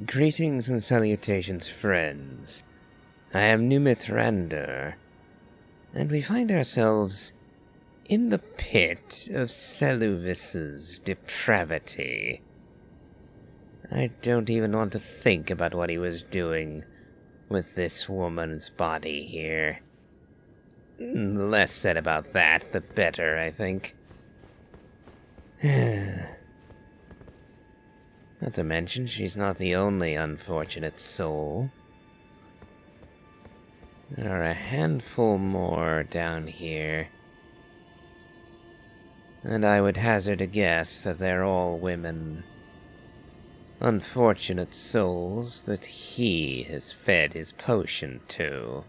Greetings and salutations, friends. I am Numithrander, and we find ourselves in the pit of Seluvis's depravity. I don't even want to think about what he was doing with this woman's body here. The less said about that, the better, I think. Not to mention, she's not the only unfortunate soul. There are a handful more down here. And I would hazard a guess that they're all women. Unfortunate souls that he has fed his potion to.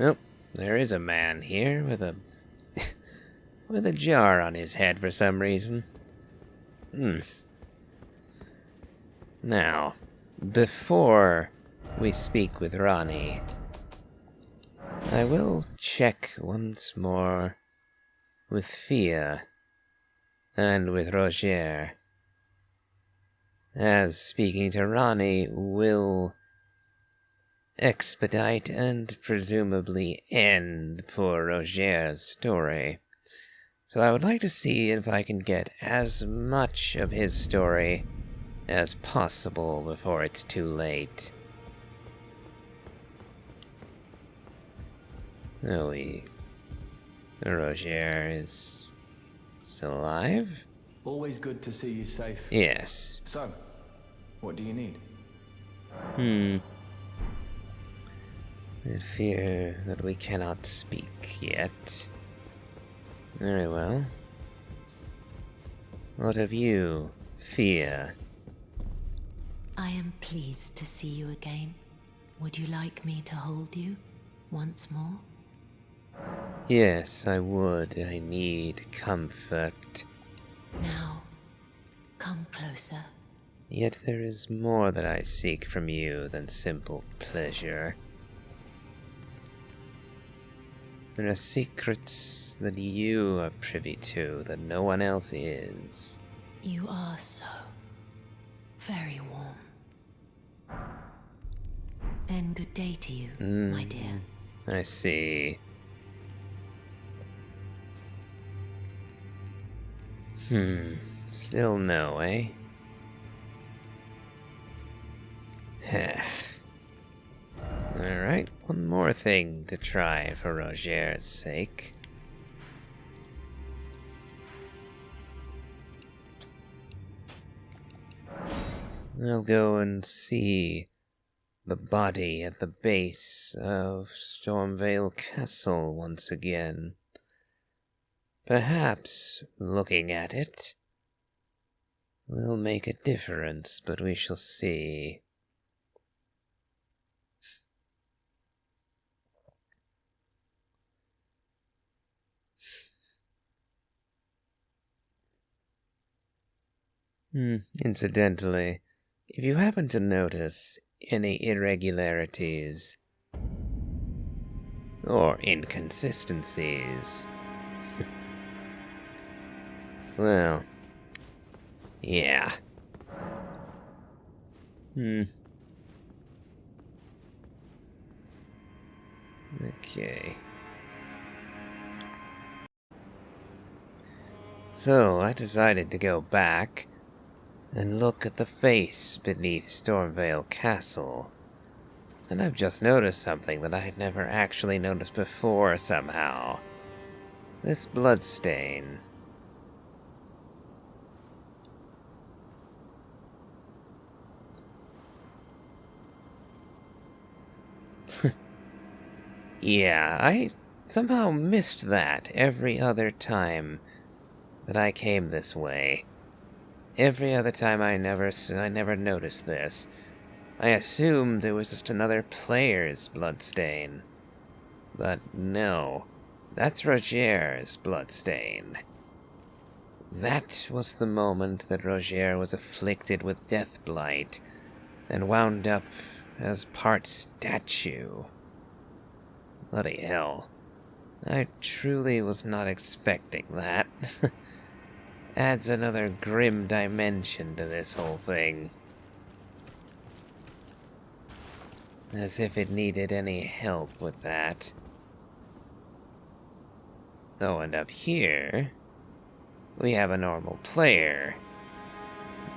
Oh, there is a man here with a... with a jar on his head for some reason. Now, before we speak with Ranni, I will check once more with Fia and with Rogier, as speaking to Ranni will expedite and presumably end poor Rogier's story. So I would like to see if I can get as much of his story as possible before it's too late. Oh, Rogier is still alive? Always good to see you safe. Yes. So, what do you need? I fear that we cannot speak yet. Very well. What of you, Fia? I am pleased to see you again. Would you like me to hold you once more? Yes, I would. I need comfort. Now, come closer. Yet there is more that I seek from you than simple pleasure. There are secrets that you are privy to that no one else is. You are so very warm. Then good day to you, my dear. I see. Still no, eh? Alright, one more thing to try for Rogier's sake. I'll go and see the body at the base of Stormvale Castle once again. Perhaps, looking at it, will make a difference, but we shall see. Incidentally, if you happen to notice any irregularities or inconsistencies, well, yeah. Okay. So, I decided to go back and look at the face beneath Stormvale Castle. And I've just noticed something that I had never actually noticed before somehow. This bloodstain. Yeah, I somehow missed that every other time that I came this way. Every other time I never noticed this. I assumed it was just another player's bloodstain. But no, that's Rogier's bloodstain. That was the moment that Rogier was afflicted with death blight and wound up as part statue. Bloody hell. I truly was not expecting that. adds another grim dimension to this whole thing. As if it needed any help with that. Oh, and up here, we have a normal player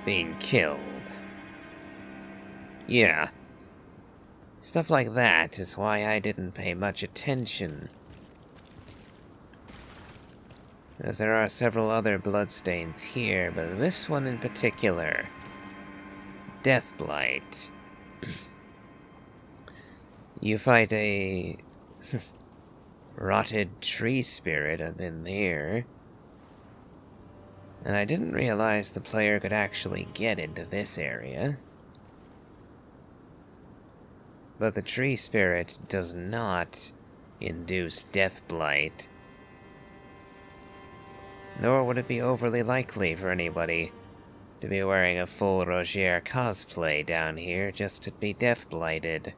being killed. Yeah. Stuff like that is why I didn't pay much attention. As there are several other bloodstains here, but this one in particular, Deathblight. You fight a rotted tree spirit in there. And I didn't realize the player could actually get into this area. But the tree spirit does not induce Deathblight. Nor would it be overly likely for anybody to be wearing a full Rogier cosplay down here just to be death-blighted.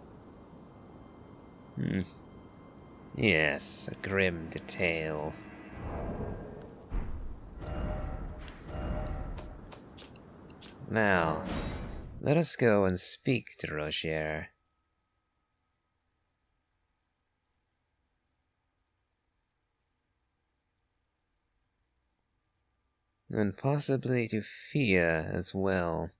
Yes, a grim detail. Now, let us go and speak to Rogier. And possibly to Fia as well.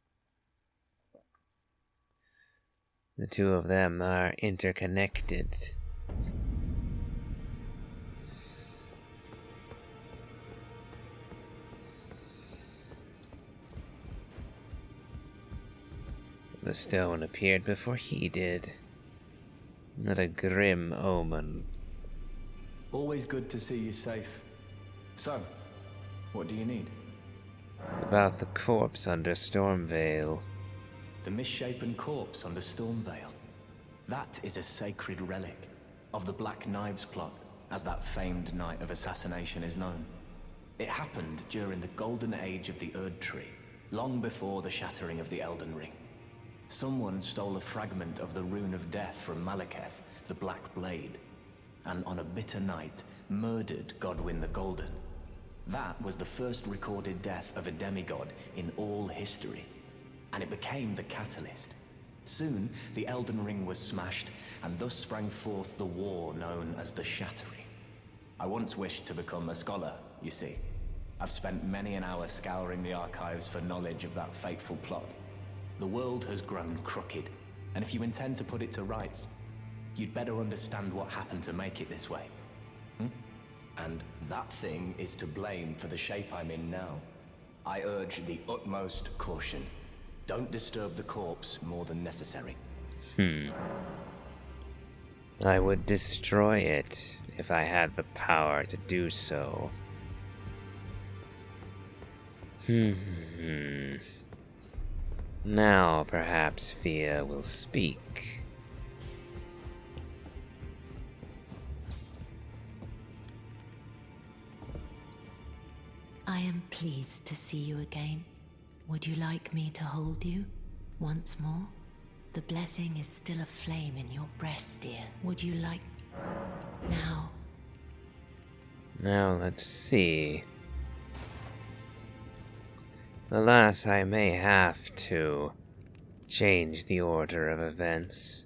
The two of them are interconnected. The stone appeared before he did. Not a grim omen. Always good to see you safe. So, what do you need? About the corpse under Stormvale. The misshapen corpse under Stormvale. That is a sacred relic of the Black Knives plot, as that famed night of assassination is known. It happened during the golden age of the Erdtree, long before the shattering of the Elden Ring. Someone stole a fragment of the Rune of Death from Malekith, the Black Blade, and on a bitter night, murdered Godwyn the Golden. That was the first recorded death of a demigod in all history, and it became the catalyst. Soon, the Elden Ring was smashed, and thus sprang forth the war known as the Shattering. I once wished to become a scholar, you see. I've spent many an hour scouring the archives for knowledge of that fateful plot. The world has grown crooked, and if you intend to put it to rights, you'd better understand what happened to make it this way. And that thing is to blame for the shape I'm in now. I urge the utmost caution. Don't disturb the corpse more than necessary. I would destroy it if I had the power to do so. Now perhaps Fia will speak. I am pleased to see you again. Would you like me to hold you once more? The blessing is still aflame in your breast, dear. Would you like... Now? Now let's see. Alas, I may have to change the order of events.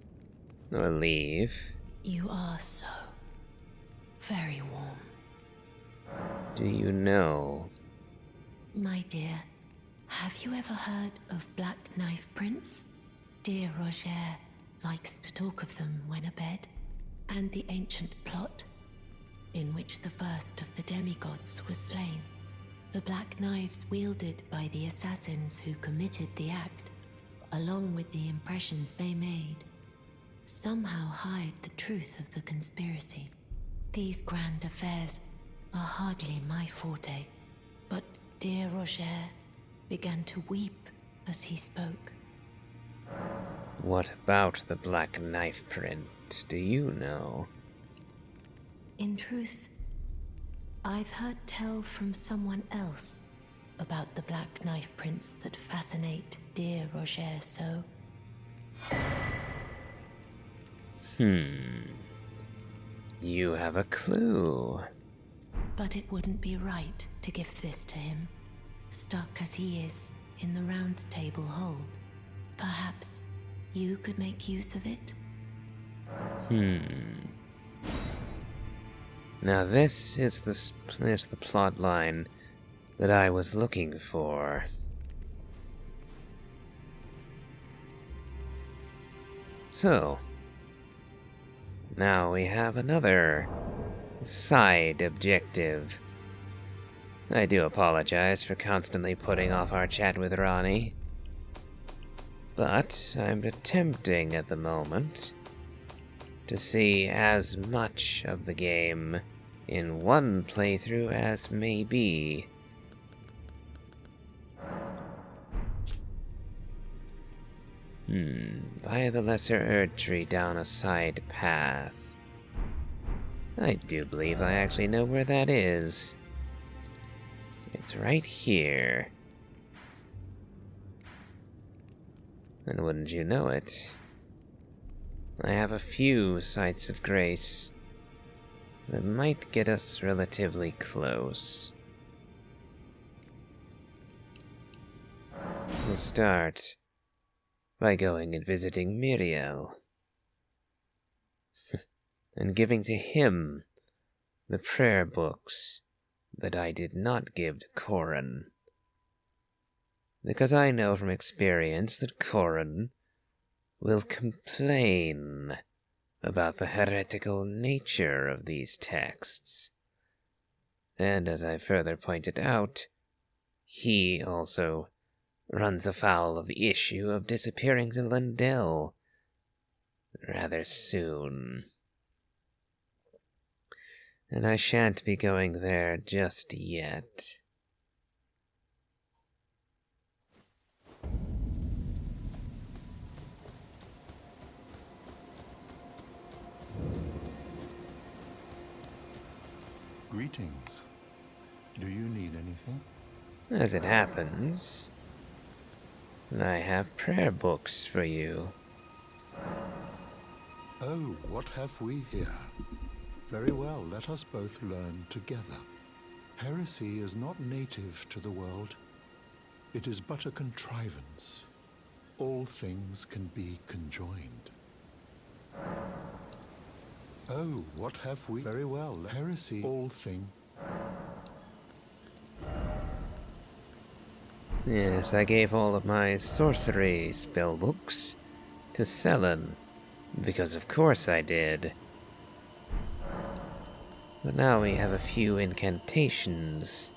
Or leave. You are so very warm. Do you know? My dear, have you ever heard of Black Knife Prince? Dear Rogier likes to talk of them when abed. And the ancient plot, in which the first of the demigods was slain. The black knives wielded by the assassins who committed the act, along with the impressions they made, somehow hide the truth of the conspiracy. These grand affairs are hardly my forte, but dear Rogier began to weep as he spoke. What about the Black Knife Print? Do you know? In truth, I've heard tell from someone else about the black knife prints that fascinate dear Rogier so. You have a clue. But it wouldn't be right to give this to him. stuck as he is in the round table hold. Perhaps you could make use of it? Now this is the plot line that I was looking for. So, now we have another side objective. I do apologize for constantly putting off our chat with Ranni, but I'm attempting at the moment to see as much of the game in one playthrough as may be. By the Lesser Erdtree down a side path. I do believe I actually know where that is. It's right here. And wouldn't you know it, I have a few sites of grace that might get us relatively close. We'll start by going and visiting Miriel, and giving to him the prayer books that I did not give to Corrin. Because I know from experience that Corrin will complain about the heretical nature of these texts. And as I further pointed out, he also runs afoul of the issue of disappearing to Lundell rather soon. And I shan't be going there just yet. Greetings. Do you need anything? As it happens, I have prayer books for you. Oh, what have we here? Very well, let us both learn together. Heresy is not native to the world. It is but a contrivance. All things can be conjoined. Oh, what have we? Very well, heresy, all thing. Yes, I gave all of my sorcery spellbooks to Selen, because of course I did. But now we have a few incantations.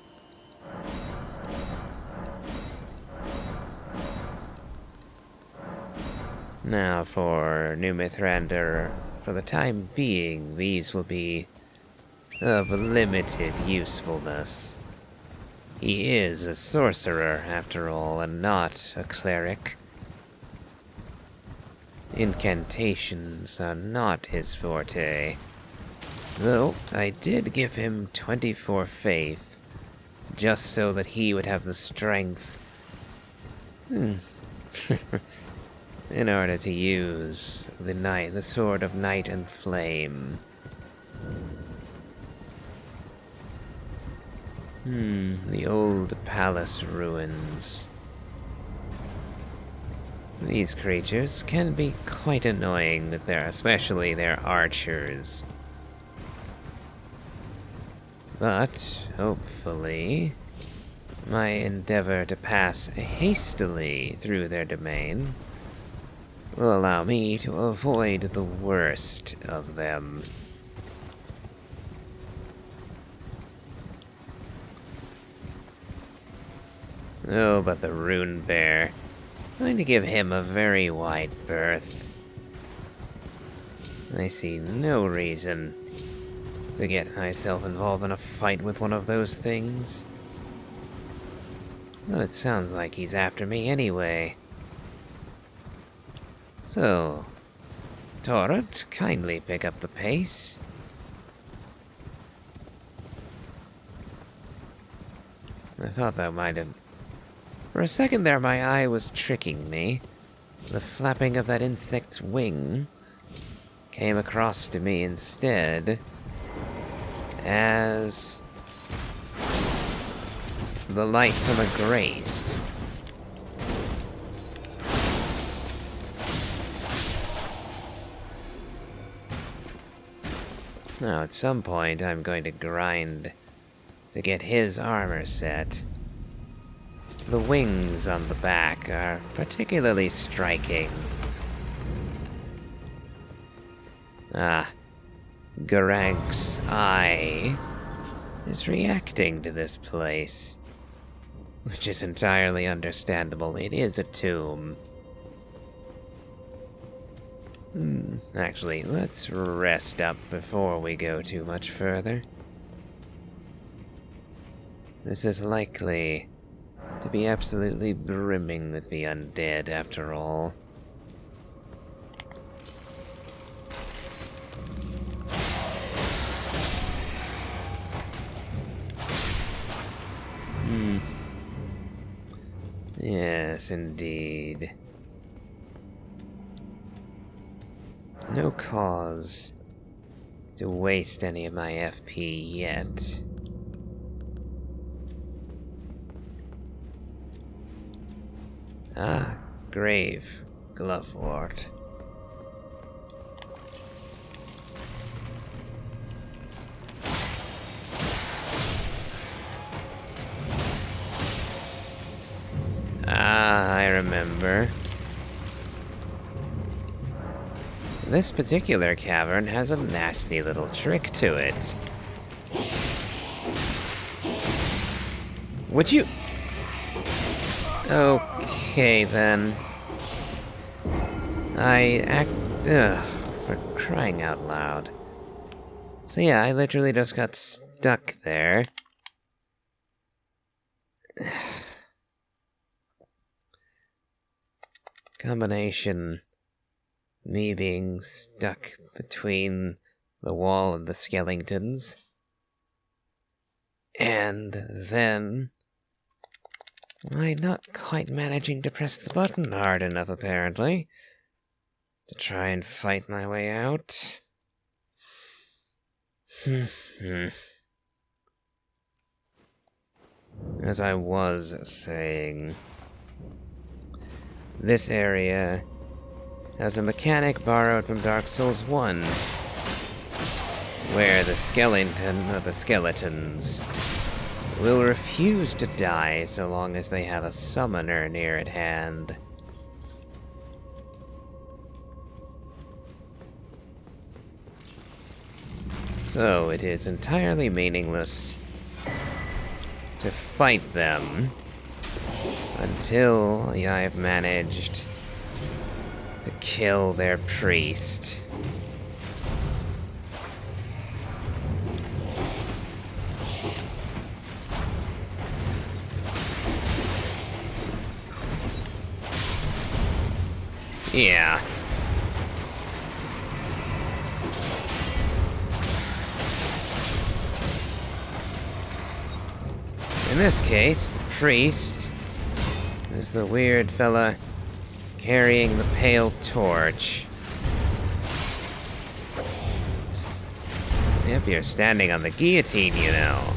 Now for New Mithrander, for the time being, these will be of limited usefulness. He is a sorcerer, after all, and not a cleric. Incantations are not his forte. Though, I did give him 24 faith, just so that he would have the strength in order to use the Sword of Night and Flame. The old palace ruins. These creatures can be quite annoying with especially their archers. But, hopefully, my endeavor to pass hastily through their domain will allow me to avoid the worst of them. Oh, but the Rune Bear. I'm going to give him a very wide berth. I see no reason to get myself involved in a fight with one of those things. Well, it sounds like he's after me anyway. So, Torrent, kindly pick up the pace. I thought that might have... For a second there, my eye was tricking me. The flapping of that insect's wing came across to me instead as the light from a grace. Now, at some point, I'm going to grind to get his armor set. The wings on the back are particularly striking. Ah, Garank's eye is reacting to this place, which is entirely understandable. It is a tomb. Actually, let's rest up before we go too much further. This is likely to be absolutely brimming with the undead, after all. Yes, indeed. No cause to waste any of my FP yet. Ah, grave, glovewort. Ah, I remember. This particular cavern has a nasty little trick to it. Would you... Okay, then. For crying out loud. So yeah, I literally just got stuck there. Combination... me being stuck between the wall and the skeletons. And then... I not quite managing to press the button hard enough, apparently, to try and fight my way out. As I was saying, this area has a mechanic borrowed from Dark Souls 1, where the skeleton of the skeletons will refuse to die so long as they have a summoner near at hand. So it is entirely meaningless to fight them until I've managed to kill their priest. Yeah. In this case, the priest is the weird fella carrying the pale torch. Yep, you're standing on the guillotine, you know.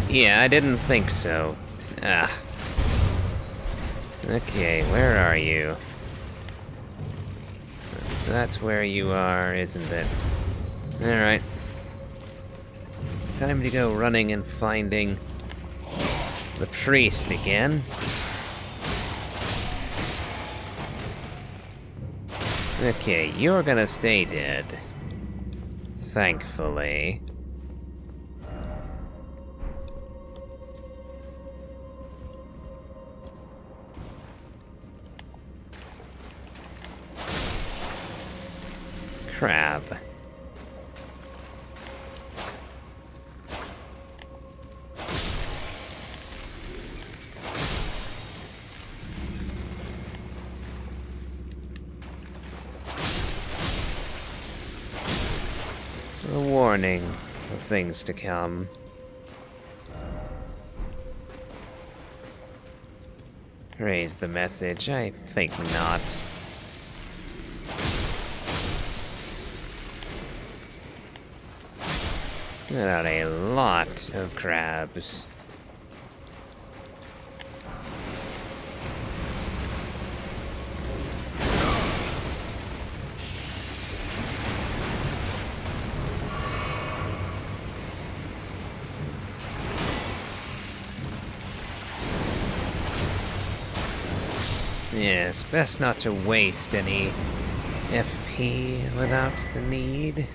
Yeah, I didn't think so. Ah. Okay, where are you? That's where you are, isn't it? Alright. Time to go running and finding the priest again. Okay, you're gonna stay dead. Thankfully. Crab. A warning of things to come. Raise the message? I think not. There are a lot of crabs. Yes, best not to waste any FP without the need.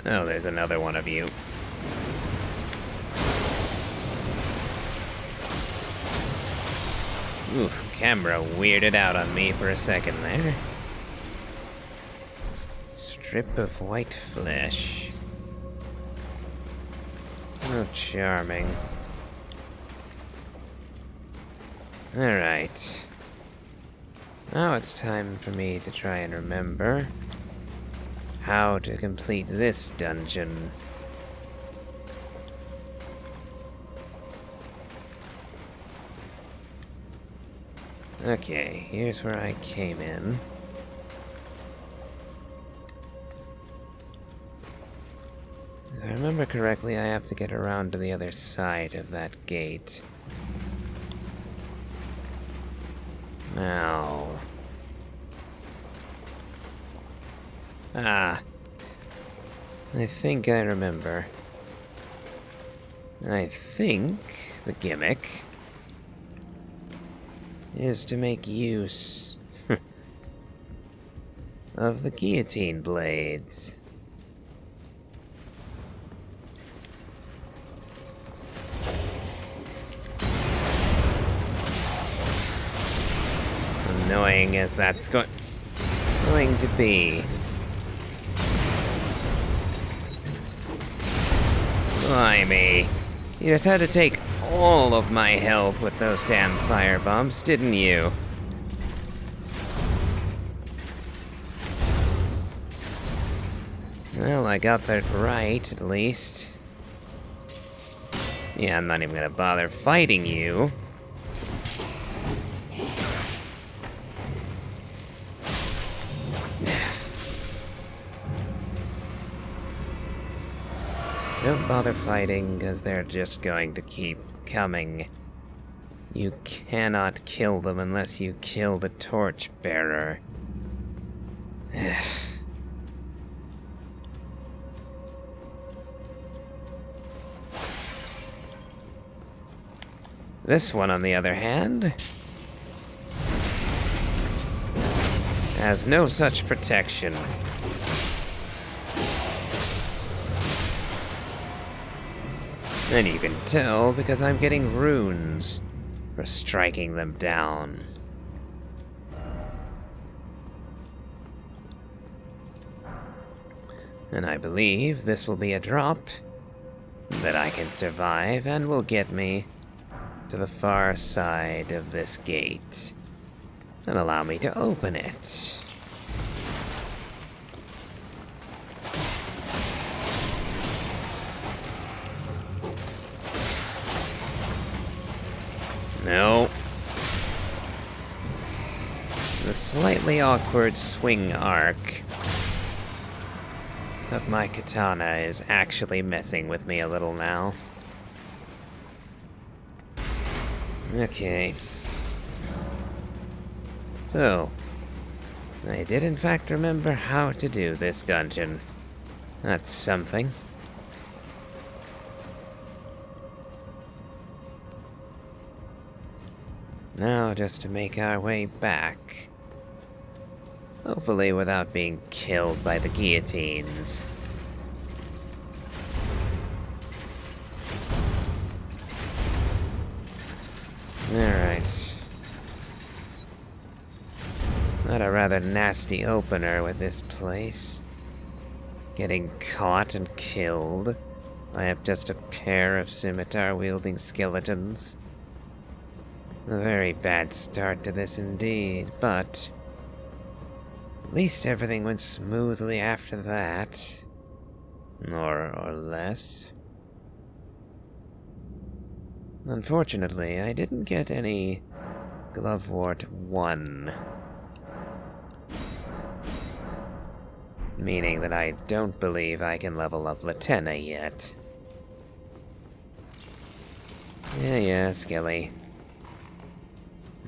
Oh, there's another one of you. Oof, camera weirded out on me for a second there. Strip of white flesh. Oh, charming. Alright. Now it's time for me to try and remember how to complete this dungeon. Okay, here's where I came in. If I remember correctly, I have to get around to the other side of that gate. Now... Ah. I think I remember. I think the gimmick is to make use of the guillotine blades. Annoying as that's going to be. Blimey. You just had to take all of my health with those damn fire bombs, didn't you? Well, I got that right, at least. Yeah, I'm not even gonna bother fighting you. Don't bother fighting, because they're just going to keep coming. You cannot kill them unless you kill the torchbearer. This one, on the other hand, has no such protection. And you can tell because I'm getting runes for striking them down. And I believe this will be a drop that I can survive and will get me to the far side of this gate and allow me to open it. No. The slightly awkward swing arc of my katana is actually messing with me a little now. Okay. So, I did in fact remember how to do this dungeon. That's something. Now just to make our way back. Hopefully without being killed by the guillotines. Alright. Not a rather nasty opener with this place. Getting caught and killed by just a pair of scimitar-wielding skeletons. A very bad start to this indeed, but at least everything went smoothly after that. More or less. Unfortunately, I didn't get any Glovewort 1. Meaning that I don't believe I can level up Latenna yet. Yeah, Skelly.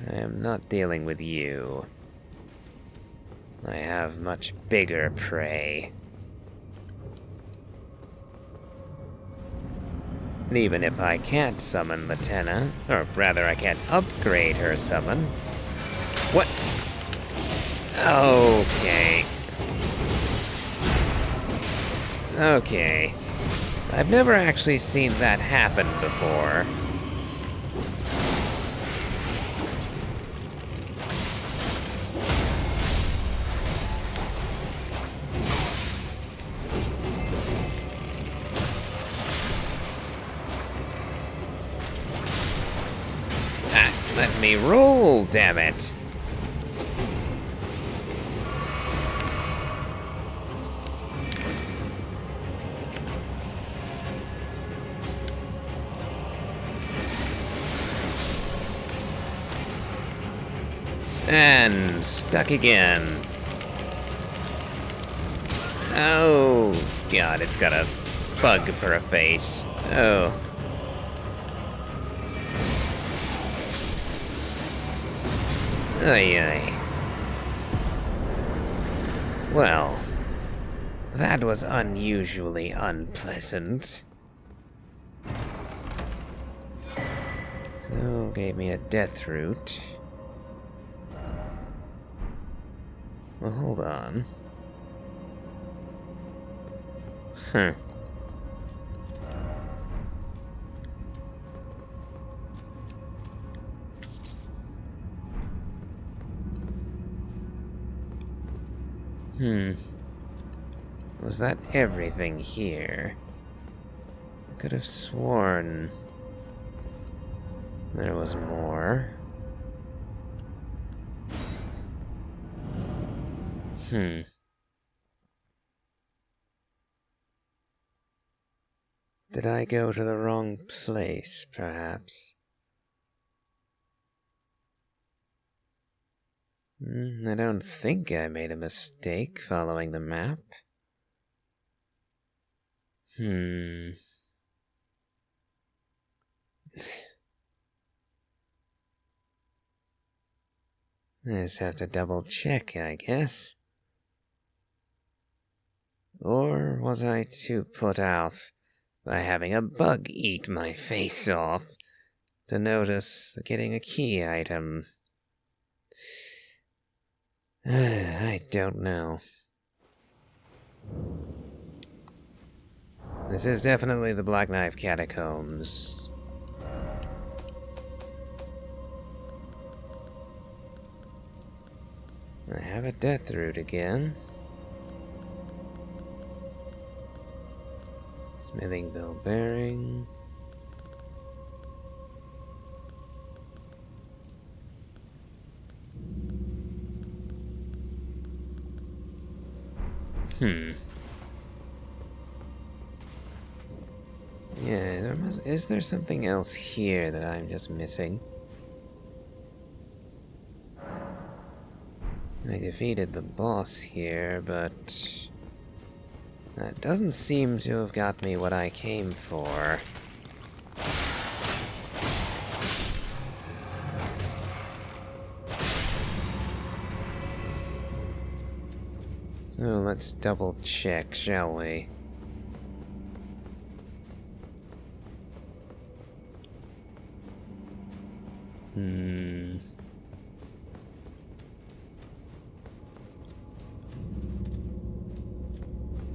I am not dealing with you. I have much bigger prey. And even if I can't summon Latenna, or rather I can't upgrade her summon... What? Okay. Okay. I've never actually seen that happen before. Let me roll, damn it! And stuck again. Oh, God, it's got a bug for a face. Oh. Ay, ay. Well, that was unusually unpleasant. So, gave me a death root. Well, hold on. Huh. Was that everything here? I could have sworn there was more. Did I go to the wrong place, perhaps? I don't think I made a mistake following the map. I just have to double check, I guess. Or was I too put off by having a bug eat my face off to notice getting a key item? I don't know. This is definitely the Black Knife Catacombs. I have a death root again. Smithing bell bearing. Yeah, is there something else here that I'm just missing? I defeated the boss here, but that doesn't seem to have got me what I came for. So let's double check, shall we?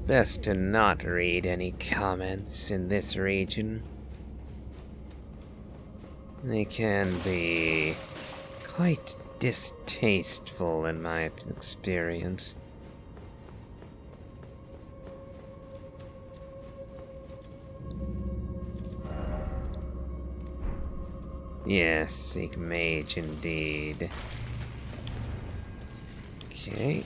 Best to not read any comments in this region. They can be quite distasteful in my experience. Yes, seek mage indeed. Okay.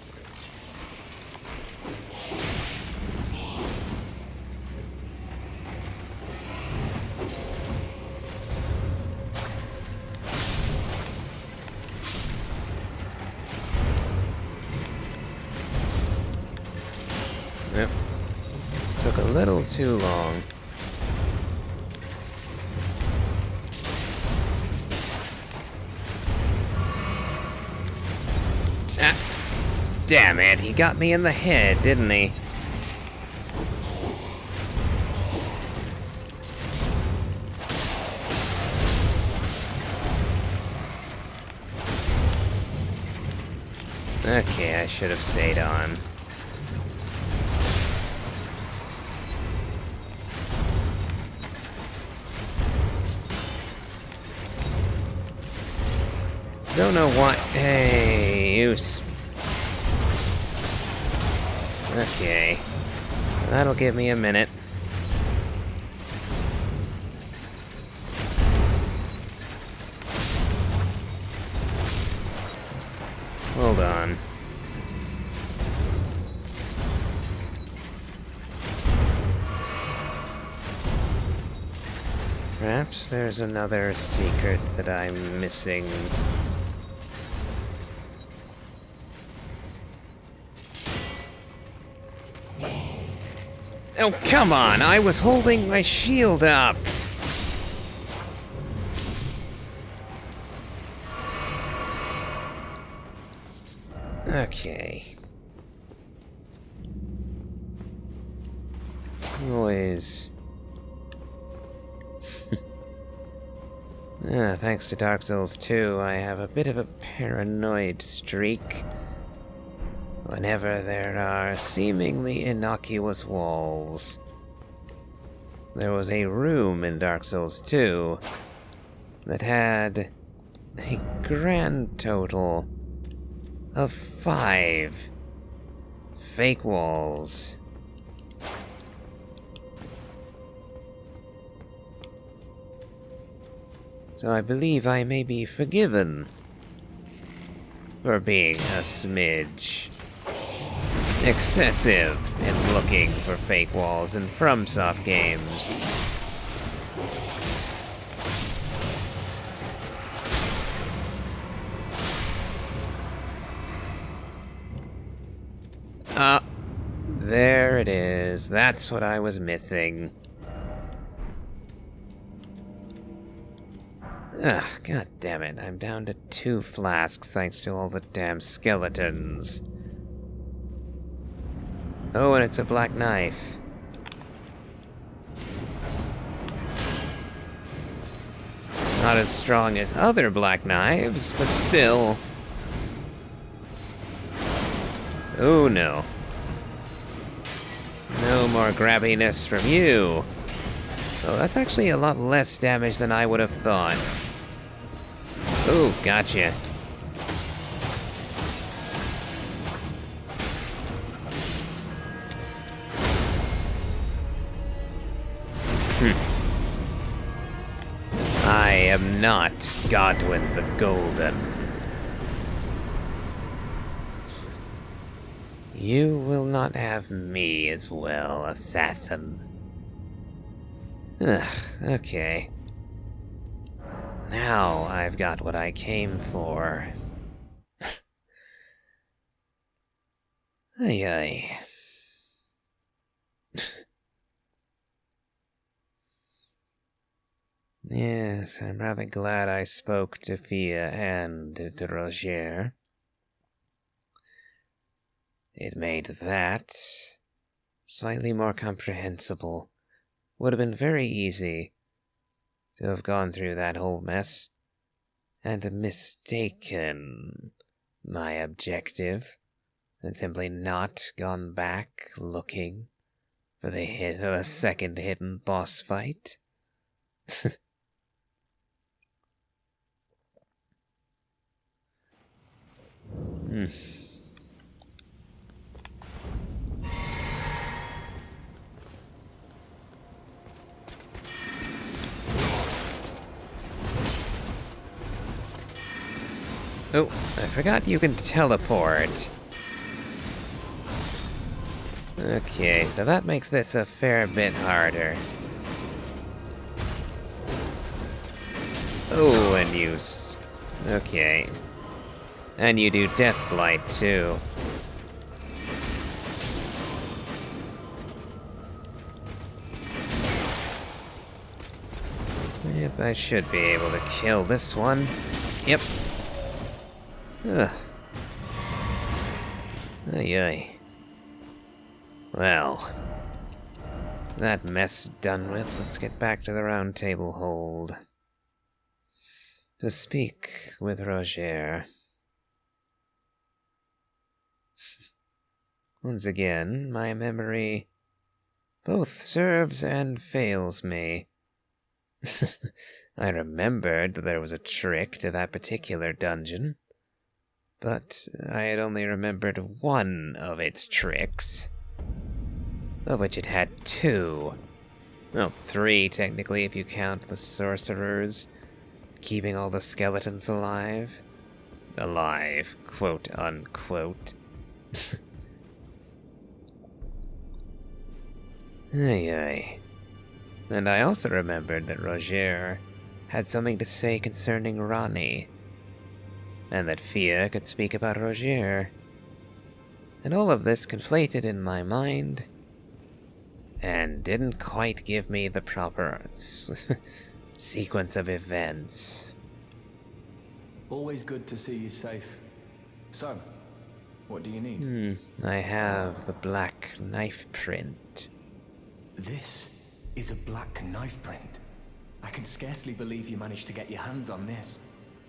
little too long. Ah! Damn it, he got me in the head, didn't he? Okay, I should have stayed on. Don't know why. Hey, okay. That'll give me a minute. Hold on. Perhaps there's another secret that I'm missing. Oh, come on! I was holding my shield up! Okay. Always. Thanks to Dark Souls 2, I have a bit of a paranoid streak. Whenever there are seemingly innocuous walls. There was a room in Dark Souls 2 that had a grand total of 5 fake walls. So I believe I may be forgiven for being a smidge excessive in looking for fake walls in FromSoft games. There it is. That's what I was missing. Ugh, god damn it. I'm down to 2 flasks thanks to all the damn skeletons. Oh, and it's a black knife. Not as strong as other black knives, but still. Oh no. No more grabbiness from you. Oh, that's actually a lot less damage than I would have thought. Oh, gotcha. I am not Godwyn the Golden. You will not have me as well, assassin. Ugh, okay. Now I've got what I came for. Ay ay. Yes, I'm rather glad I spoke to Fia and to Rogier. It made that slightly more comprehensible. Would have been very easy to have gone through that whole mess and mistaken my objective and simply not gone back looking for the second hidden boss fight. Oh, I forgot you can teleport. Okay, so that makes this a fair bit harder. Oh, and you... Okay. And you do Death Blight, too. Yep, I should be able to kill this one. Yep. Ugh. Ay ay. Well, that mess done with, let's get back to the round table hold. To speak with Rogier. Once again, my memory both serves and fails me. I remembered there was a trick to that particular dungeon, but I had only remembered one of its tricks, of which it had two. Well, three, technically, if you count the sorcerers keeping all the skeletons alive. Alive, quote unquote. Ay ay. And I also remembered that Rogier had something to say concerning Ranni, and that Fia could speak about Rogier. And all of this conflated in my mind, and didn't quite give me the proper sequence of events. Always good to see you safe. So, what do you need? I have the black knife print. This is a black knife print. I can scarcely believe you managed to get your hands on this.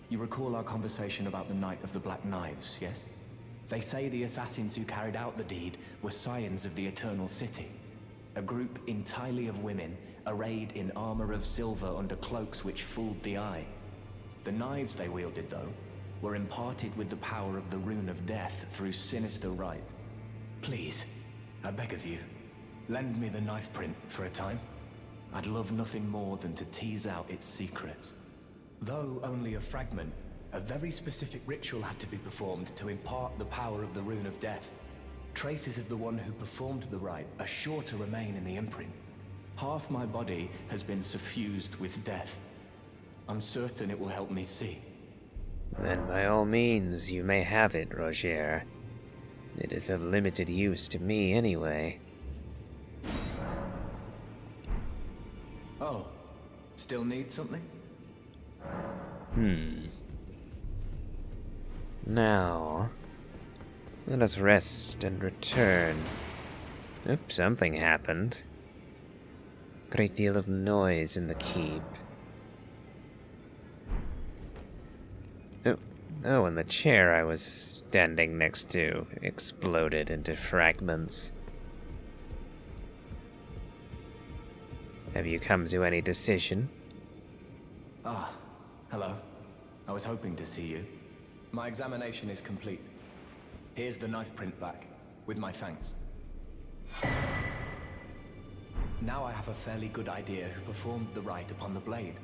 You recall our conversation about the Night of the Black Knives, yes? They say the assassins who carried out the deed were scions of the Eternal City. A group entirely of women, arrayed in armor of silver under cloaks which fooled the eye. The knives they wielded, though, were imparted with the power of the Rune of Death through sinister rite. Please, I beg of you, lend me the knife print for a time. I'd love nothing more than to tease out its secrets. Though only a fragment, a very specific ritual had to be performed to impart the power of the Rune of Death. Traces of the one who performed the rite are sure to remain in the imprint. Half my body has been suffused with death. I'm certain it will help me see. Then by all means, you may have it, Rogier. It is of limited use to me anyway. Oh, still need something? Now, let us rest and return. Oops, something happened. Great deal of noise in the keep. Oh, and the chair I was standing next to exploded into fragments. Have you come to any decision? Ah, hello. I was hoping to see you. My examination is complete. Here's the knife print back, with my thanks. Now I have a fairly good idea who performed the rite upon the blade.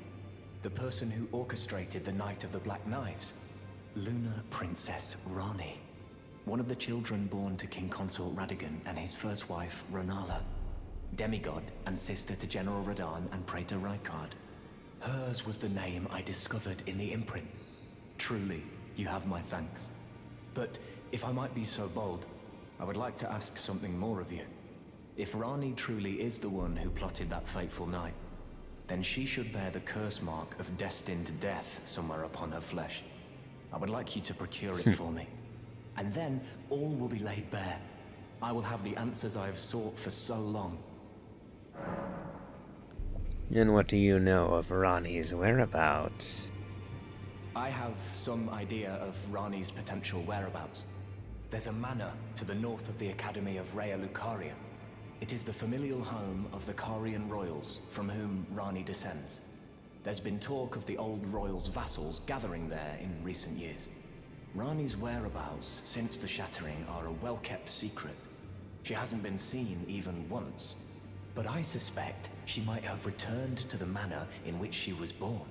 The person who orchestrated the Night of the Black Knives. Lunar Princess Ranni. One of the children born to King Consort Radigan and his first wife, Rennala. Demigod and sister to General Radahn and Praetor Rykard. Hers was the name I discovered in the imprint. Truly, you have my thanks. But if I might be so bold, I would like to ask something more of you. If Ranni truly is the one who plotted that fateful night, then she should bear the curse mark of destined death somewhere upon her flesh. I would like you to procure it for me. And then all will be laid bare. I will have the answers I have sought for so long. And what do you know of Ranni's whereabouts? I have some idea of Ranni's potential whereabouts. There's a manor to the north of the Academy of Rea Lucaria. It is the familial home of the Carian royals, from whom Ranni descends. There's been talk of the old royals' vassals gathering there in recent years. Ranni's whereabouts since the shattering are a well-kept secret. She hasn't been seen even once. But I suspect she might have returned to the manor in which she was born.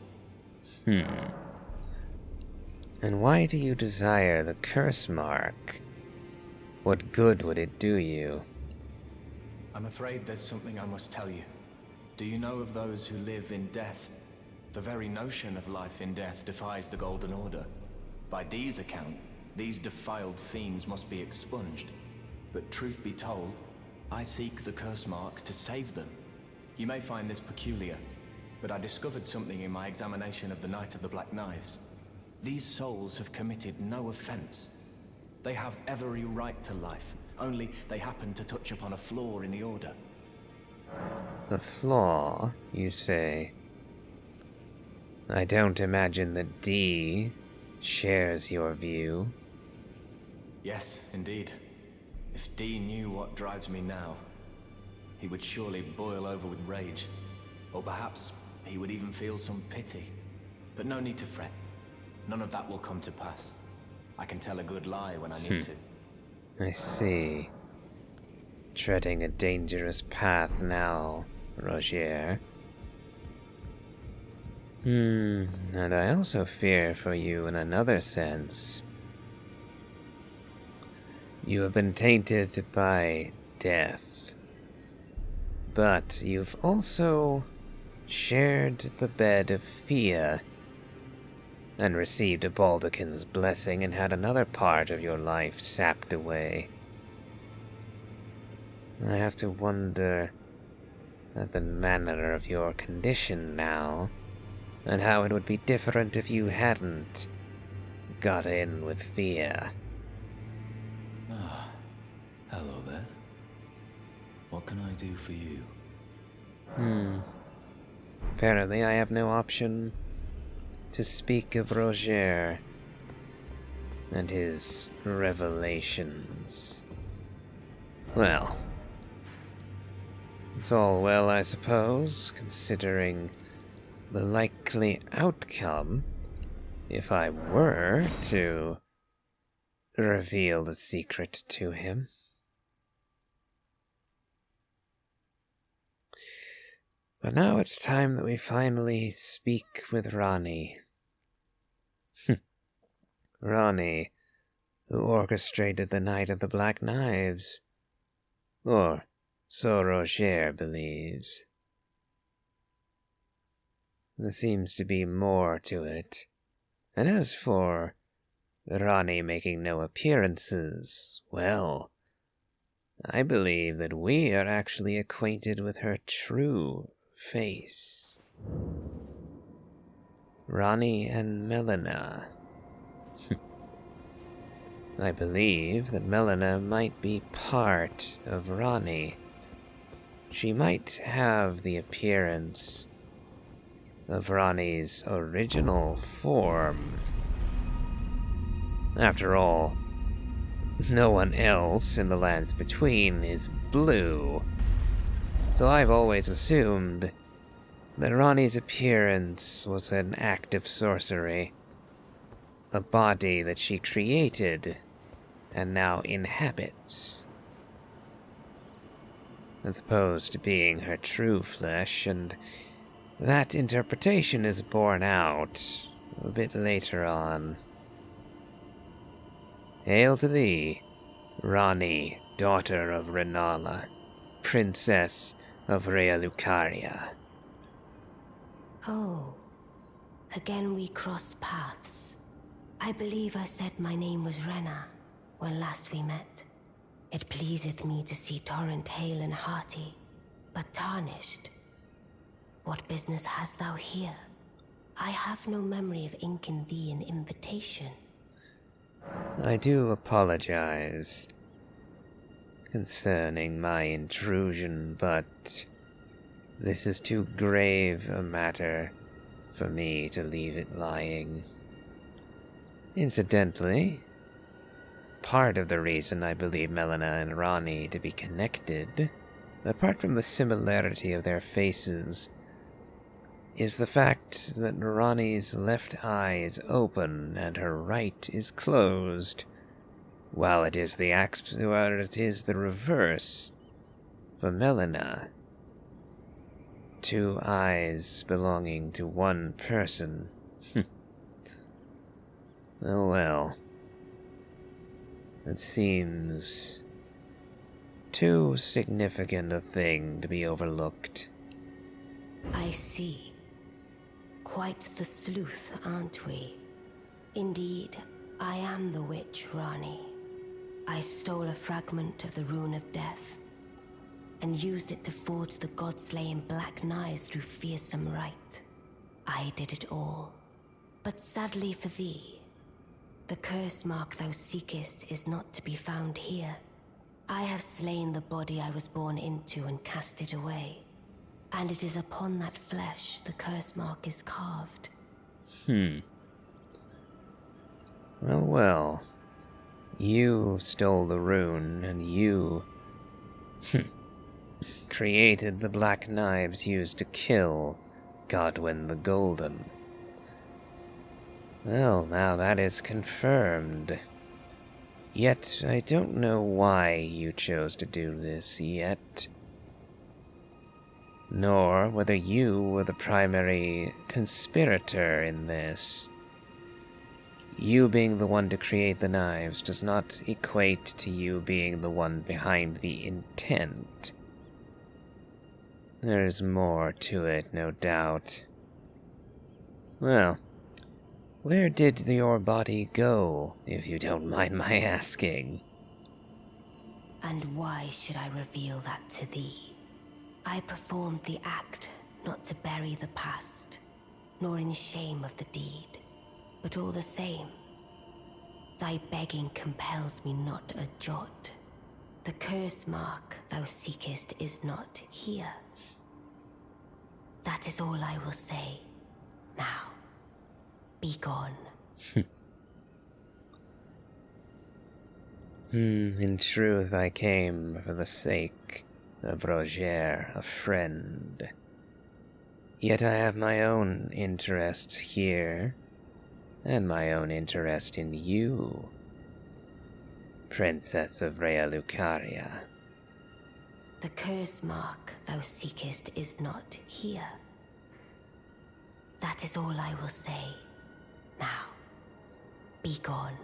And why do you desire the curse mark? What good would it do you? I'm afraid there's something I must tell you. Do you know of those who live in death? The very notion of life in death defies the Golden Order. By Dee's account, these defiled fiends must be expunged. But truth be told, I seek the curse mark to save them. You may find this peculiar, but I discovered something in my examination of the Knight of the Black Knives. These souls have committed no offense. They have every right to life, only they happen to touch upon a flaw in the Order. A flaw, you say? I don't imagine that D shares your view. Yes, indeed. If D knew what drives me now, he would surely boil over with rage. Or perhaps he would even feel some pity. But no need to fret. None of that will come to pass. I can tell a good lie when I need to. I see. Treading a dangerous path now, Rogier. And I also fear for you in another sense. You have been tainted by death. But you've also shared the bed of fear and received a Baldakin's blessing and had another part of your life sapped away. I have to wonder at the manner of your condition now, and how it would be different if you hadn't got in with fear. Ah, hello there. What can I do for you? Apparently I have no option to speak of Rogier and his revelations. Well, it's all well, I suppose, considering the likely outcome if I were to reveal the secret to him. But now it's time that we finally speak with Ranni. Ranni, who orchestrated the Night of the Black Knives. Or so Rogier believes. There seems to be more to it. And as for Ranni making no appearances, well, I believe that we are actually acquainted with her true face. Ranni and Melina. I believe that Melina might be part of Ranni. She might have the appearance of Ranni's original form. After all, no one else in the lands between is blue. So I've always assumed that Ranni's appearance was an act of sorcery. A body that she created and now inhabits. As opposed to being her true flesh, and that interpretation is borne out a bit later on. Hail to thee, Ranni, daughter of Renala, princess of Rea Lucaria. Oh, again we cross paths. I believe I said my name was Renna when last we met. It pleaseth me to see Torrent hale and hearty, but tarnished. What business hast thou here? I have no memory of inking thee an invitation. I do apologize concerning my intrusion, but this is too grave a matter for me to leave it lying. Incidentally, part of the reason I believe Melina and Ranni to be connected, apart from the similarity of their faces, is the fact that Ranni's left eye is open and her right is closed, while it is the reverse for Melina. Two eyes belonging to one person. Oh well. It seems too significant a thing to be overlooked. I see. Quite the sleuth, aren't we? Indeed, I am the witch Ranni. I stole a fragment of the Rune of Death. and used it to forge the god-slaying black knives through fearsome rite. I did it all. But sadly for thee, the curse mark thou seekest is not to be found here. I have slain the body I was born into and cast it away. And it is upon that flesh the curse mark is carved. Well, well. You stole the rune, and you created the black knives used to kill Godwyn the Golden. Well, now that is confirmed. Yet, I don't know why you chose to do this yet. Nor whether you were the primary conspirator in this. You being the one to create the knives does not equate to you being the one behind the intent. There's more to it, no doubt. Well, where did your body go, if you don't mind my asking? And why should I reveal that to thee? I performed the act not to bury the past, nor in shame of the deed, but all the same, thy begging compels me not a jot. The curse mark thou seekest is not here. That is all I will say. Now, be gone. In truth, I came for the sake of Rogier, a friend. Yet I have my own interest here, and my own interest in you, Princess of Rea Lucaria. The curse mark thou seekest is not here. That is all I will say. Now, be gone.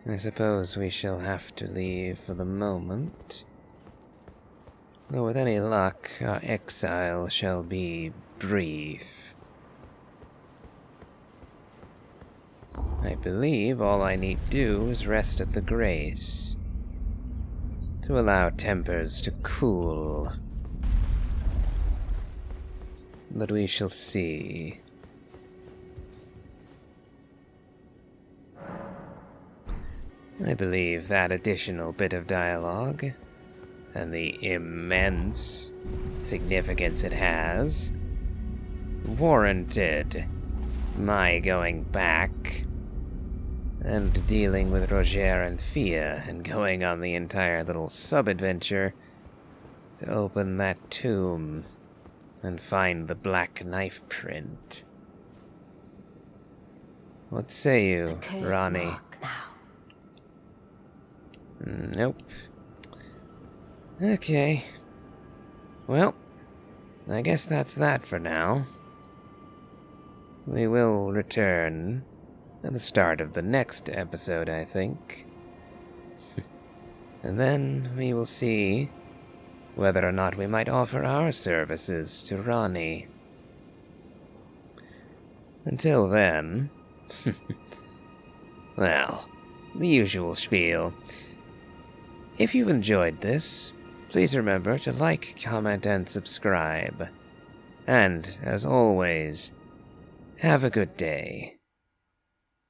I suppose we shall have to leave for the moment. Though with any luck, our exile shall be brief. I believe all I need do is rest at the Grace, to allow tempers to cool. But we shall see. I believe that additional bit of dialogue, and the immense significance it has, warranted my going back and dealing with Rogier and Thea and going on the entire little sub-adventure to open that tomb and find the black knife print. What say you, Ranni? Nope. Okay. Well, I guess that's that for now. We will return at the start of the next episode, I think. And then we will see whether or not we might offer our services to Ranni. Until then, well, the usual spiel. If you've enjoyed this, please remember to like, comment, and subscribe. And, as always, have a good day.